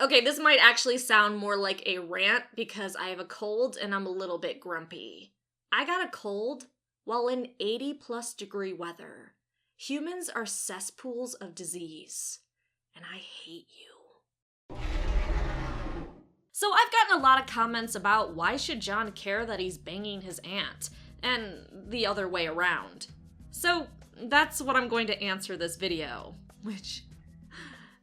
Okay, this might actually sound more like a rant because I have a cold and I'm a little bit grumpy. I got a cold while in 80+ degree weather. Humans are cesspools of disease, and I hate you. So I've gotten a lot of comments about why should Jon care that he's banging his aunt, and the other way around. So that's what I'm going to answer this video, which,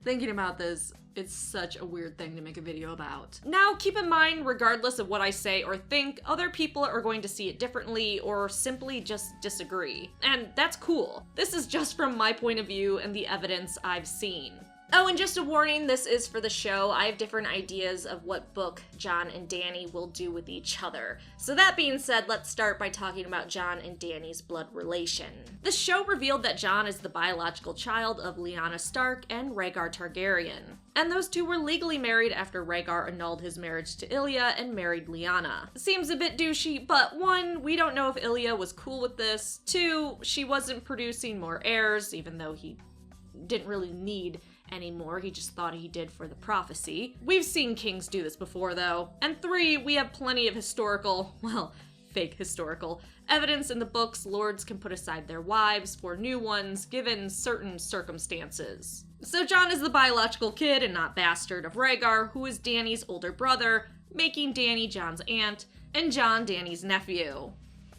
thinking about this, it's such a weird thing to make a video about. Now, keep in mind, regardless of what I say or think, other people are going to see it differently or simply just disagree. And that's cool. This is just from my point of view and the evidence I've seen. Oh, and just a warning, this is for the show. I have different ideas of what book Jon and Dany will do with each other. So that being said, let's start by talking about Jon and Dany's blood relation. The show revealed that Jon is the biological child of Lyanna Stark and Rhaegar Targaryen. And those two were legally married after Rhaegar annulled his marriage to Ilya and married Lyanna. Seems a bit douchey, but 1, we don't know if Ilya was cool with this. 2, she wasn't producing more heirs, even though he didn't really need anymore, he just thought he did for the prophecy. We've seen kings do this before though. And 3, we have plenty of historical, well, fake historical, evidence in the books lords can put aside their wives for new ones given certain circumstances. So Jon is the biological kid and not bastard of Rhaegar, who is Dany's older brother, making Dany Jon's aunt, and Jon Dany's nephew.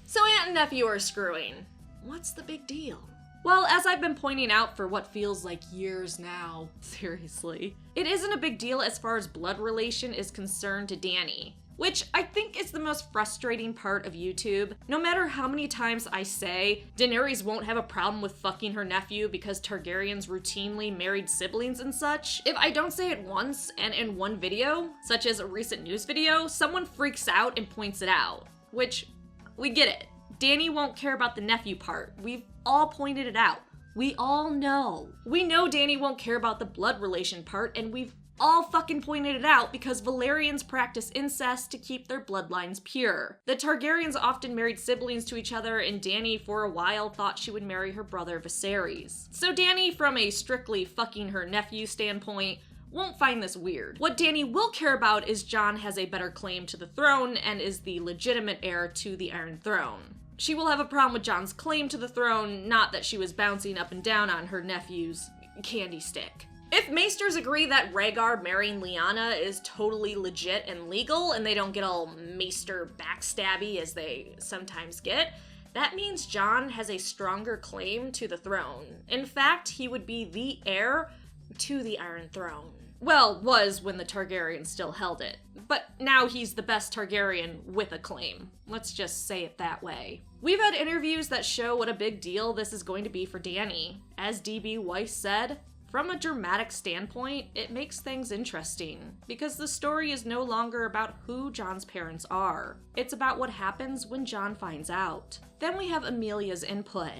So aunt and nephew are screwing. What's the big deal? Well, as I've been pointing out for what feels like years now, seriously, it isn't a big deal as far as blood relation is concerned to Dany, which I think is the most frustrating part of YouTube. No matter how many times I say Daenerys won't have a problem with fucking her nephew because Targaryens routinely married siblings and such, if I don't say it once and in one video, such as a recent news video, someone freaks out and points it out, which, we get it. Dany won't care about the nephew part. We've all pointed it out. We all know. We know Dany won't care about the blood relation part, and we've all fucking pointed it out because Valyrians practice incest to keep their bloodlines pure. The Targaryens often married siblings to each other, and Dany for a while thought she would marry her brother Viserys. So Dany, from a strictly fucking her nephew standpoint, won't find this weird. What Dany will care about is Jon has a better claim to the throne and is the legitimate heir to the Iron Throne. She will have a problem with Jon's claim to the throne, not that she was bouncing up and down on her nephew's candy stick. If maesters agree that Rhaegar marrying Lyanna is totally legit and legal, and they don't get all maester backstabby as they sometimes get, that means Jon has a stronger claim to the throne. In fact, he would be the heir to the Iron Throne. Well, was when the Targaryens still held it. But now he's the best Targaryen with a claim. Let's just say it that way. We've had interviews that show what a big deal this is going to be for Dany. As D.B. Weiss said, from a dramatic standpoint, it makes things interesting, because the story is no longer about who Jon's parents are. It's about what happens when Jon finds out. Then we have Emilia's input.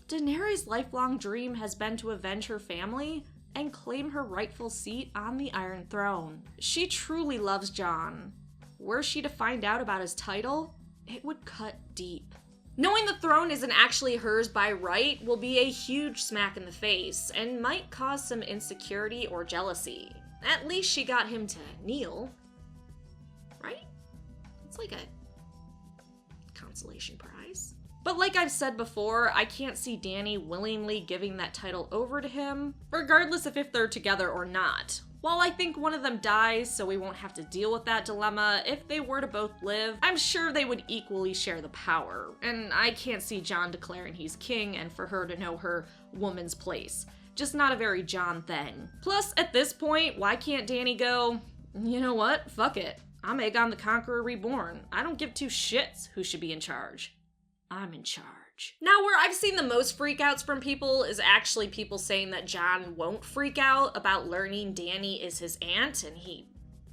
Daenerys' lifelong dream has been to avenge her family and claim her rightful seat on the Iron Throne. She truly loves Jon. Were she to find out about his title, it would cut deep. Knowing the throne isn't actually hers by right will be a huge smack in the face and might cause some insecurity or jealousy. At least she got him to kneel, right? It's like a consolation prize. But like I've said before, I can't see Dany willingly giving that title over to him, regardless of if they're together or not. While I think one of them dies, so we won't have to deal with that dilemma, if they were to both live, I'm sure they would equally share the power. And I can't see Jon declaring he's king and for her to know her woman's place. Just not a very Jon thing. Plus, at this point, why can't Dany go, you know what, fuck it. I'm Aegon the Conqueror reborn. I don't give two shits who should be in charge. I'm in charge. Now, where I've seen the most freakouts from people is actually people saying that Jon won't freak out about learning Dany is his aunt and he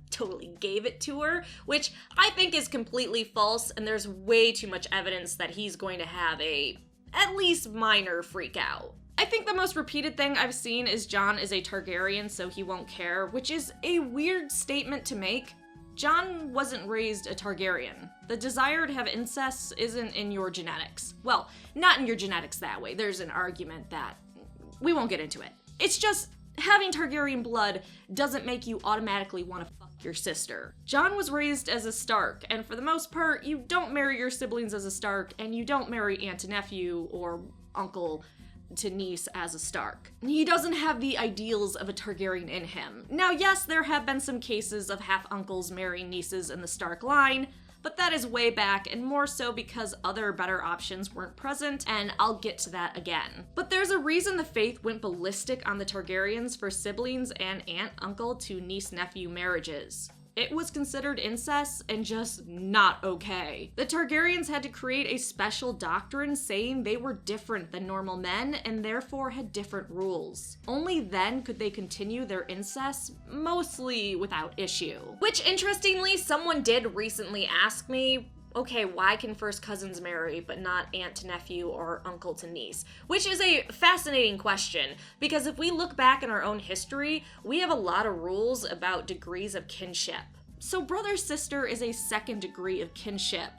totally gave it to her, which I think is completely false, and there's way too much evidence that he's going to have a at least minor freakout. I think the most repeated thing I've seen is Jon is a Targaryen, so he won't care, which is a weird statement to make. Jon wasn't raised a Targaryen. The desire to have incest isn't in your genetics. Well, not in your genetics that way. There's an argument that we won't get into it. It's just, having Targaryen blood doesn't make you automatically want to fuck your sister. Jon was raised as a Stark, and for the most part, you don't marry your siblings as a Stark, and you don't marry aunt to nephew or uncle to niece as a Stark. He doesn't have the ideals of a Targaryen in him. Now, yes, there have been some cases of half-uncles marrying nieces in the Stark line, but that is way back, and more so because other better options weren't present, and I'll get to that again. But there's a reason the Faith went ballistic on the Targaryens for siblings and aunt-uncle to niece-nephew marriages. It was considered incest and just not okay. The Targaryens had to create a special doctrine saying they were different than normal men and therefore had different rules. Only then could they continue their incest, mostly without issue. Which, interestingly, someone did recently ask me, okay, why can first cousins marry but not aunt to nephew or uncle to niece? Which is a fascinating question, because if we look back in our own history, we have a lot of rules about degrees of kinship. So brother-sister is a second degree of kinship,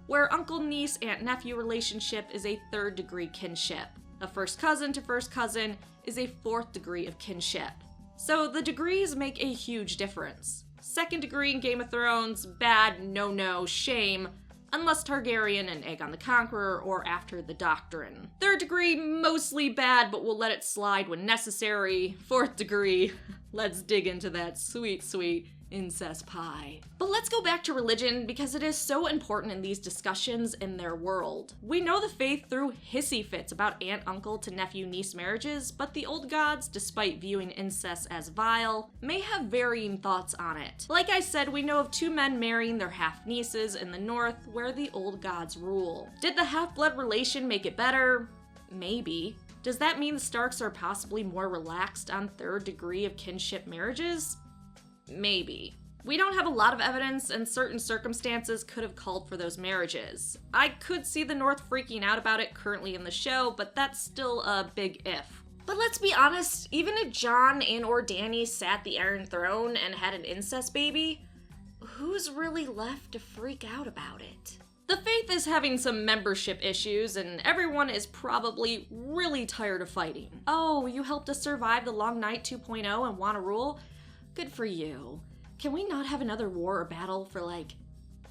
where uncle-niece, aunt-nephew relationship is a third degree kinship. A first cousin to first cousin is a fourth degree of kinship. So the degrees make a huge difference. Second degree in Game of Thrones, bad, no-no, shame, unless Targaryen and Aegon the Conqueror or after the Doctrine. Third degree, mostly bad, but we'll let it slide when necessary. Fourth degree, let's dig into that sweet, sweet incest pie. But let's go back to religion because it is so important in these discussions in their world. We know the Faith threw hissy fits about aunt-uncle to nephew-niece marriages, but the old gods, despite viewing incest as vile, may have varying thoughts on it. Like I said, we know of two men marrying their half-nieces in the north where the old gods rule. Did the half-blood relation make it better? Maybe. Does that mean the Starks are possibly more relaxed on third degree of kinship marriages? Maybe. We don't have a lot of evidence, and certain circumstances could have called for those marriages. I could see the North freaking out about it currently in the show, but that's still a big if. But let's be honest, even if Jon and or Dany sat the Iron Throne and had an incest baby, who's really left to freak out about it? The Faith is having some membership issues, and everyone is probably really tired of fighting. Oh, you helped us survive the Long Night 2.0 and want to rule? Good for you. Can we not have another war or battle for like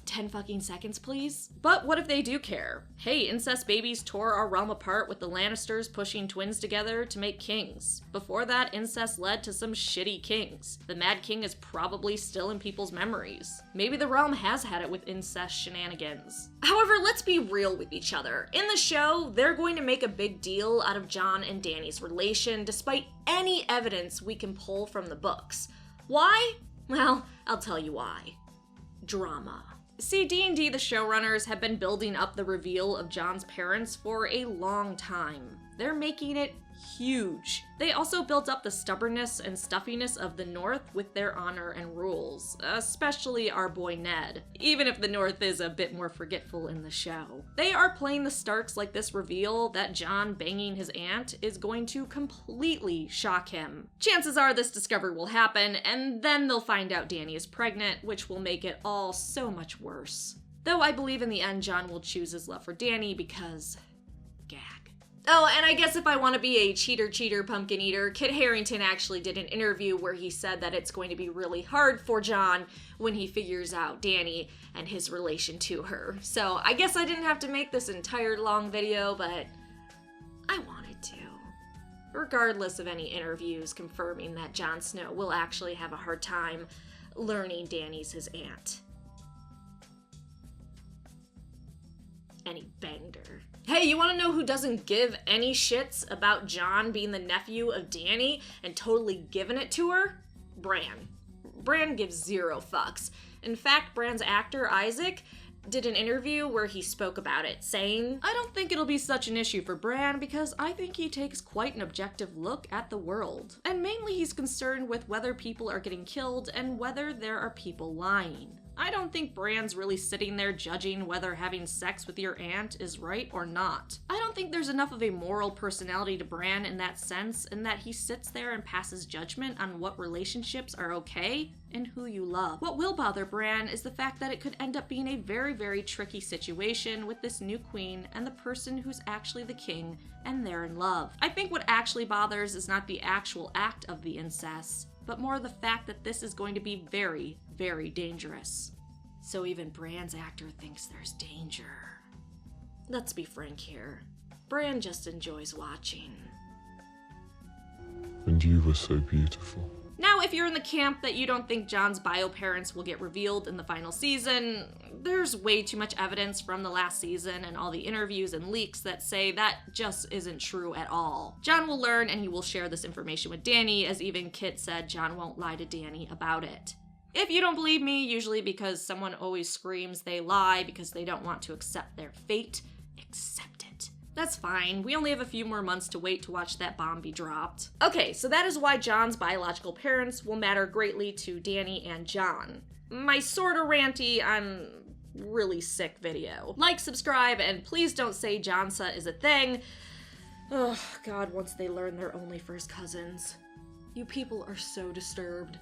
10 fucking seconds, please? But what if they do care? Hey, incest babies tore our realm apart with the Lannisters pushing twins together to make kings. Before that, incest led to some shitty kings. The Mad King is probably still in people's memories. Maybe the realm has had it with incest shenanigans. However, let's be real with each other. In the show, they're going to make a big deal out of Jon and Dany's relation despite any evidence we can pull from the books. Why? Well, I'll tell you why. Drama. See, D&D, the showrunners, have been building up the reveal of Jon's parents for a long time. They're making it huge. They also built up the stubbornness and stuffiness of the North with their honor and rules, especially our boy Ned, even if the North is a bit more forgetful in the show. They are playing the Starks like this reveal that Jon banging his aunt is going to completely shock him. Chances are this discovery will happen, and then they'll find out Dany is pregnant, which will make it all so much worse. Though I believe in the end Jon will choose his love for Dany because gag. Oh, and I guess if I want to be a cheater, pumpkin eater, Kit Harington actually did an interview where he said that it's going to be really hard for Jon when he figures out Dany and his relation to her. So I guess I didn't have to make this entire long video, but I wanted to. Regardless of any interviews confirming that Jon Snow will actually have a hard time learning Dany's his aunt. And he banged her. Hey, you wanna know who doesn't give any shits about Jon being the nephew of Dany and totally giving it to her? Bran. Bran gives zero fucks. In fact, Bran's actor, Isaac, did an interview where he spoke about it, saying, "I don't think it'll be such an issue for Bran because I think he takes quite an objective look at the world. And mainly he's concerned with whether people are getting killed and whether there are people lying. I don't think Bran's really sitting there judging whether having sex with your aunt is right or not. I don't think there's enough of a moral personality to Bran in that sense, in that he sits there and passes judgment on what relationships are okay and who you love. What will bother Bran is the fact that it could end up being a very, very tricky situation with this new queen and the person who's actually the king, and they're in love. I think what actually bothers is not the actual act of the incest, but more the fact that this is going to be very, very dangerous. So even Bran's actor thinks there's danger. Let's be frank here. Bran just enjoys watching. And you were so beautiful. Now, if you're in the camp that you don't think Jon's bio parents will get revealed in the final season, there's way too much evidence from the last season and all the interviews and leaks that say that just isn't true at all. Jon will learn and he will share this information with Dany, as even Kit said Jon won't lie to Dany about it. If you don't believe me, usually because someone always screams they lie because they don't want to accept their fate, accept it. That's fine, we only have a few more months to wait to watch that bomb be dropped. Okay, so that is why Jon's biological parents will matter greatly to Dany and Jon. My sorta ranty, I'm really sick video. Like, subscribe, and please don't say Jonsa is a thing. Oh god, once they learn they're only first cousins. You people are so disturbed.